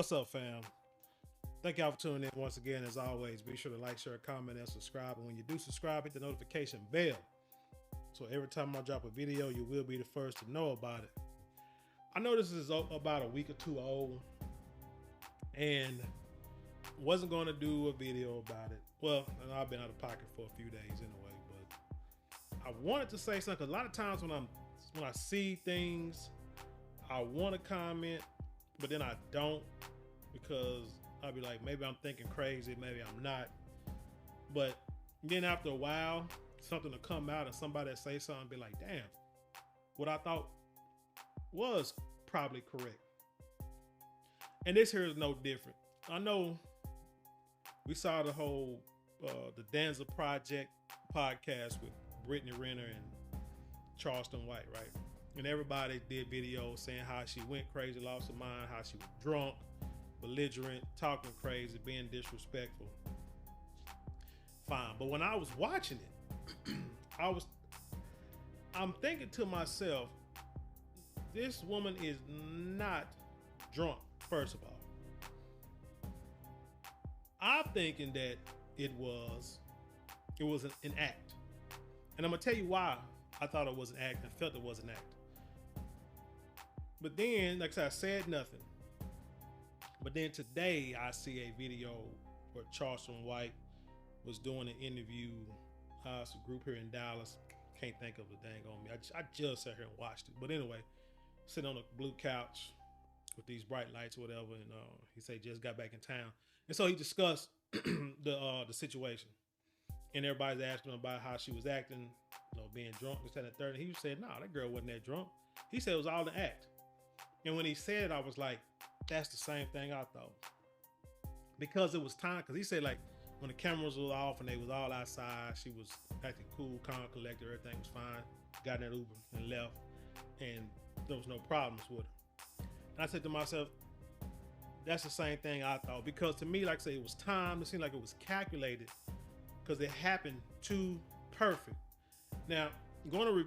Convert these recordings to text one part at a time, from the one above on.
What's up, fam? Thank y'all for tuning in once again. As always, be sure to like, share, comment, and subscribe. And when you do subscribe, hit the notification bell. So every time I drop a video, you will be the first to know about it. I know this is about a week or two old and wasn't going to do a video about it. Well, and I've been out of pocket for a few days anyway, but I wanted to say something. A lot of times when I see things, I want to comment, but then I don't, because I'll be like, maybe I'm thinking crazy, maybe I'm not. But then after a while, something will come out and somebody will say something and be like, damn, what I thought was probably correct. And this here is no different. I know we saw the whole the Danza Project podcast with Brittany Renner and Charleston White, right? And everybody did videos saying how she went crazy, lost her mind, how she was drunk, belligerent, talking crazy, being disrespectful. Fine. But when I was watching it, I'm thinking to myself, this woman is not drunk, first of all. I'm thinking that it was an act. And I'm gonna tell you why I thought it was an act and felt it was an act. But then, like I said nothing. But then today I see a video where Charleston White was doing an interview. It's a group here in Dallas. Can't think of the dang on me. I just sat here and watched it. But anyway, sitting on a blue couch with these bright lights or whatever, and he said just got back in town. And so he discussed the situation. And everybody's asking him about how she was acting, being drunk, this, that, and the third. And he said, nah, that girl wasn't that drunk. He said it was all an act. And when he said it, I was like, that's the same thing I thought. Because it was time, because he said, like, when the cameras were off and they was all outside, she was acting cool, calm, collected, everything was fine. Got in that Uber and left. And there was no problems with her. And I said to myself, that's the same thing I thought. Because to me, like I say, it was timed. It seemed like it was calculated because it happened too perfect. Now, I'm going to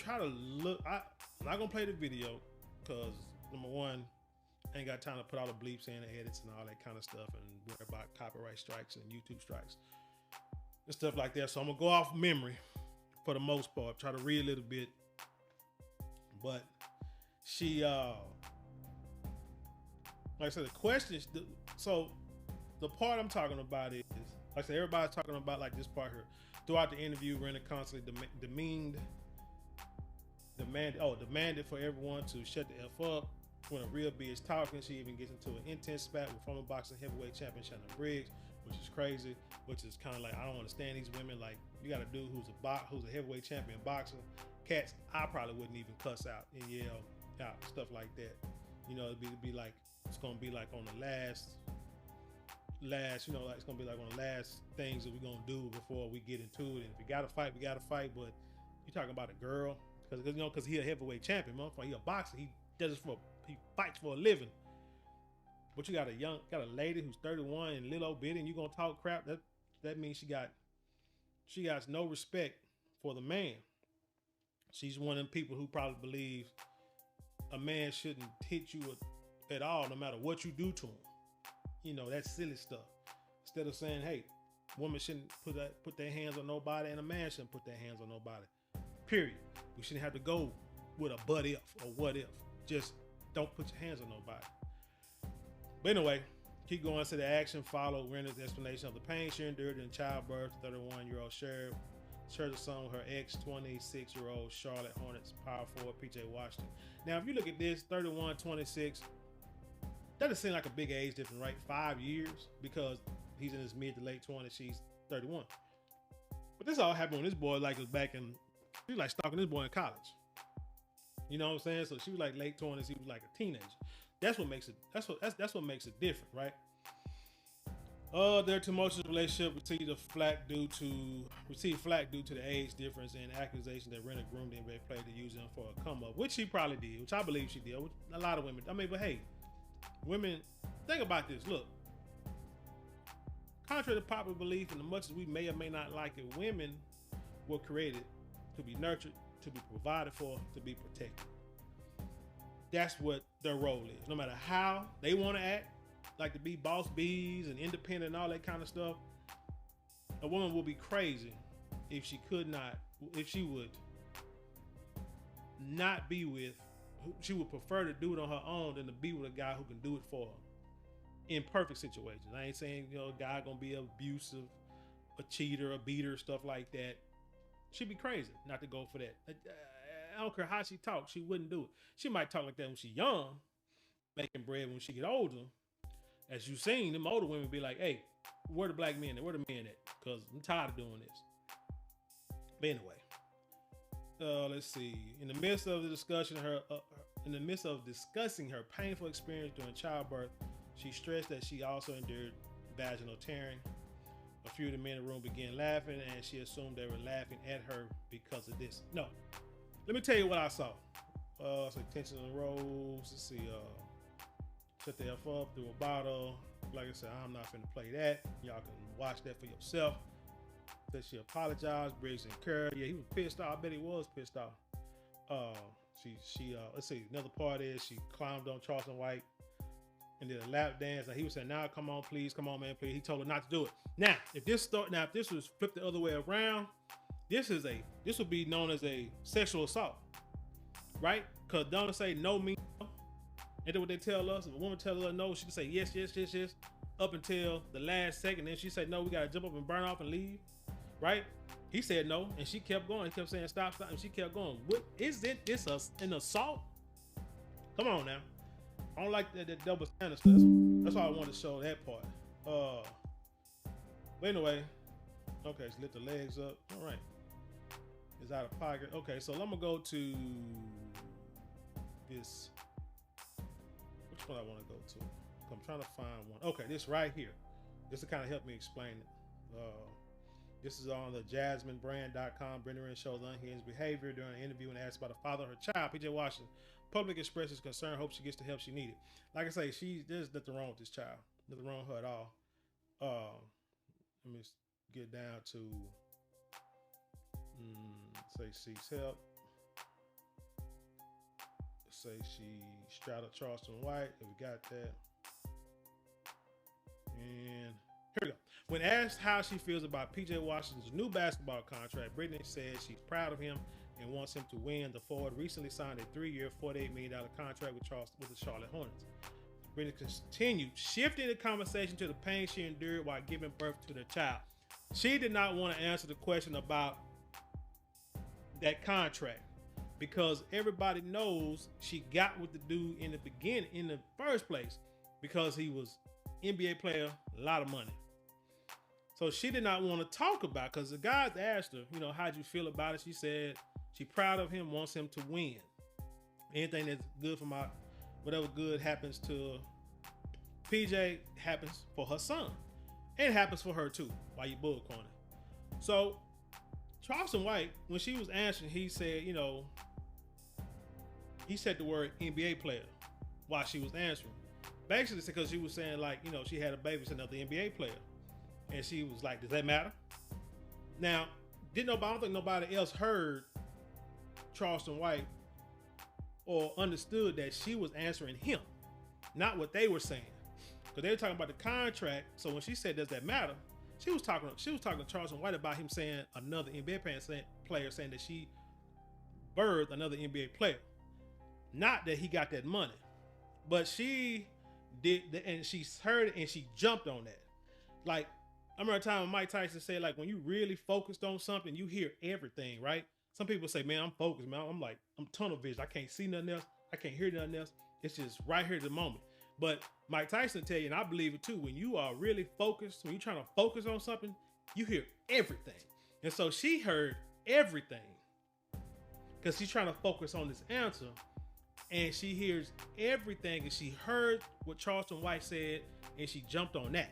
try to look. I'm not going to play the video because, number one, I ain't got time to put all the bleeps in, the edits and all that kind of stuff and worry about copyright strikes and YouTube strikes and stuff like that. So I'm going to go off memory for the most part, try to read a little bit. But she, like I said, the question, so the part I'm talking about is, like I said, everybody's talking about like this part here. Throughout the interview, Renner constantly demanded for everyone to shut the F up. When a real bitch talking, she even gets into an intense spat with former boxing heavyweight champion Shannon Briggs, which is crazy, which is kind of like, I don't understand these women. Like, you got a dude who's a heavyweight champion boxer. Cats, I probably wouldn't even cuss out and yell out, stuff like that. It'd be like, it's gonna be like on the last, like it's gonna be like one of the last things that we're gonna do before we get into it. And if we gotta fight, we gotta fight. But you're talking about a girl, because he a heavyweight champion, motherfucker. He a boxer. He fights for a living. But you got a lady who's 31 and little old bitty, and you gonna talk crap. That means she got no respect for the man. She's one of them people who probably believes a man shouldn't hit you at all, no matter what you do to him. That's silly stuff. Instead of saying, hey, women shouldn't put their hands on nobody, and a man shouldn't put their hands on nobody. Period. We shouldn't have to go with a but if or what if. Just don't put your hands on nobody. But anyway, keep going. So the action followed Renner's explanation of the pain she endured in childbirth. 31-year-old shared the song with her ex, 26-year-old Charlotte Hornets power forward PJ Washington. Now, if you look at this, 31, 26, that doesn't seem like a big age difference, right? 5 years, because he's in his mid to late 20s, she's 31. But this all happened when this boy was she was like stalking this boy in college. You know what I'm saying? So she was like late 20s, he was like a teenager. That's what makes it different, right? Their tumultuous relationship received flack due to the age difference and accusation that Renner groomed the NBA player to use him for a come up, which she probably did, which I believe she did. A lot of women. But hey, women, think about this. Look, contrary to popular belief, and as much as we may or may not like it, women were created to be nurtured, to be provided for, to be protected. That's what their role is. No matter how they want to act, like to be boss bees and independent and all that kind of stuff, a woman would be crazy if she would not be with, she would prefer to do it on her own than to be with a guy who can do it for her in perfect situations. I ain't saying, you know, a guy gonna be abusive, a cheater, a beater, stuff like that. She'd be crazy not to go for that. I don't care how she talks, she wouldn't do it. She might talk like that when she's young, making bread when she get older. As you seen, them older women be like, hey, where the black men at? Where the men at? Because I'm tired of doing this. But anyway, let's see. In the midst of discussing her painful experience during childbirth, she stressed that she also endured vaginal tearing. A few of the men in the room began laughing, and she assumed they were laughing at her because of this. No, let me tell you what I saw. So tension on the rows. Let's see. Shut the F up, through a bottle. Like I said, I'm not finna play that. Y'all can watch that for yourself. That she apologized. Briggs and Kerr. Yeah, he was pissed off. I bet he was pissed off. She let's see. Another part is she climbed on Charleston White and did a lap dance. Now he was saying, "Now come on, please, come on, man, please." He told her not to do it. Now, if this was flipped the other way around, this would be known as a sexual assault, right? Because don't say no means no. And then what they tell us, if a woman tells her no, she can say yes, yes, yes, yes, up until the last second. Then she said no, we gotta jump up and burn off and leave, right? He said no, and she kept going. He kept saying stop, stop, and she kept going. What is it? This an assault? Come on now. I don't like that double standard stuff. That's why I wanted to show that part. But anyway, okay, so lift the legs up. All right, it's out of pocket. Okay, so I'm gonna go to this. Which one I want to go to? I'm trying to find one. Okay, this right here. This will kind of help me explain it. This is on the JasmineBrand.com. Brittany Renner shows unhinged behavior during an interview and asked about the father of her child. PJ Washington public expresses concern, hopes she gets the help she needed. Like I say, there's nothing wrong with this child. Nothing wrong with her at all. Let me get down to say seeks help. Say she straddled Charleston White. If we got that. And here we go. When asked how she feels about PJ Washington's new basketball contract, Brittany said she's proud of him and wants him to win. The forward recently signed a 3-year, $48 million contract with the Charlotte Hornets. Brittany continued shifting the conversation to the pain she endured while giving birth to the child. She did not want to answer the question about that contract because everybody knows she got with the dude in the beginning, in the first place, because he was NBA player, a lot of money. So she did not want to talk about, because the guys asked her, you know, how'd you feel about it? She said she's proud of him, wants him to win. Anything that's good for whatever good happens to PJ happens for her son. It happens for her too, while you bullcorning. So Charleston White, when she was answering, he said, you know, he said the word NBA player while she was answering. Basically, because she was saying, like, you know, she had a baby with another NBA player. And she was like, does that matter? Now, I don't think nobody else heard Charleston White or understood that she was answering him, not what they were saying. Because they were talking about the contract. So when she said, does that matter? She was talking to Charleston White about him saying another NBA player saying that she birthed another NBA player. Not that he got that money. But she did, and she heard it and she jumped on that. Like, I remember a time when Mike Tyson said, like, when you really focused on something, you hear everything, right? Some people say, man, I'm focused, man. I'm like, I'm tunnel vision. I can't see nothing else. I can't hear nothing else. It's just right here at the moment. But Mike Tyson tell you, and I believe it too, when you are really focused, when you're trying to focus on something, you hear everything. And so she heard everything because she's trying to focus on this answer. And she hears everything, and she heard what Charleston White said, and she jumped on that.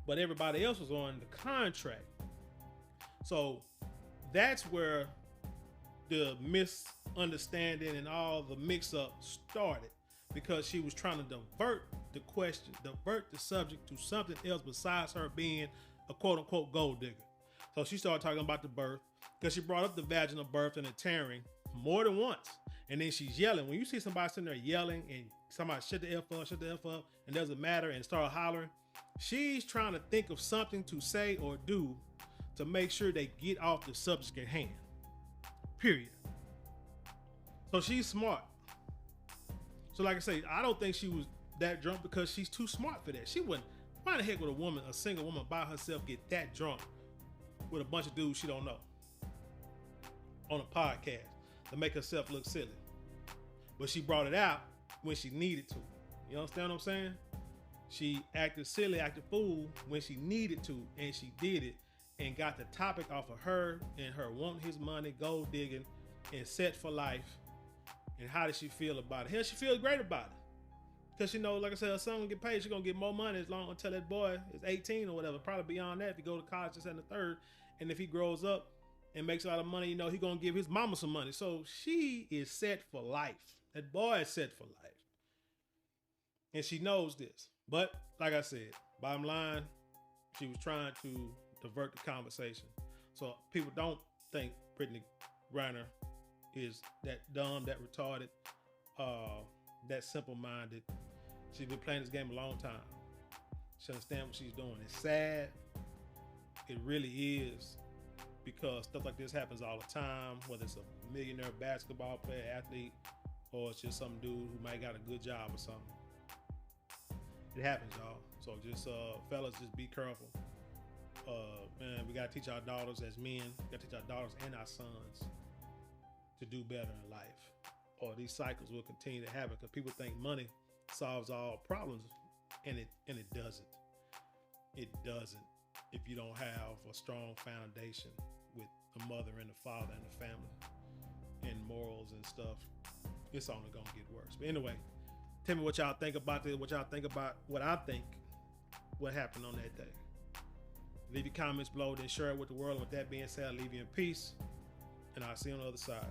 But everybody else was on the contract. So that's where the misunderstanding and all the mix-up started, because she was trying to divert the question, divert the subject to something else besides her being a quote-unquote gold digger. So she started talking about the birth, because she brought up the vaginal birth and the tearing, more than once. And then she's yelling. When you see somebody sitting there yelling and somebody shut the F up, and doesn't matter and start hollering, she's trying to think of something to say or do to make sure they get off the subject at hand. Period. So she's smart. So like I say, I don't think she was that drunk because she's too smart for that. She wouldn't. Why the heck would a single woman by herself get that drunk with a bunch of dudes she don't know on a podcast to make herself look silly? But she brought it out when she needed to. You understand what I'm saying? She acted silly, acted fool when she needed to, and she did it and got the topic off of her and her wanting his money, gold digging, and set for life. And how does she feel about it? Hell, she feels great about it. Because, you know, like I said, her son gonna get paid. She's gonna get more money as long until that boy is 18 or whatever. Probably beyond that if he go to college just in the third. And if he grows up and makes a lot of money, you know, he gonna give his mama some money. So she is set for life. That boy is set for life. And she knows this. But like I said, bottom line, she was trying to divert the conversation. So people don't think Brittany Renner is that dumb, that retarded, that simple-minded. She's been playing this game a long time. She understands what she's doing. It's sad. It really is, because stuff like this happens all the time, whether it's a millionaire basketball player, athlete, or it's just some dude who might got a good job or something. It happens, y'all. So just fellas, just be careful. Man, we gotta teach our daughters as men, we gotta teach our daughters and our sons to do better in life, or these cycles will continue to happen, because people think money solves all problems, and it doesn't. It doesn't if you don't have a strong foundation with the mother and the father and the family and morals and stuff. It's only gonna get worse. But anyway, tell me what y'all think about this, what y'all think about what I think what happened on that day. Leave your comments below, then share it with the world. And with that being said, I'll leave you in peace, and I'll see you on the other side.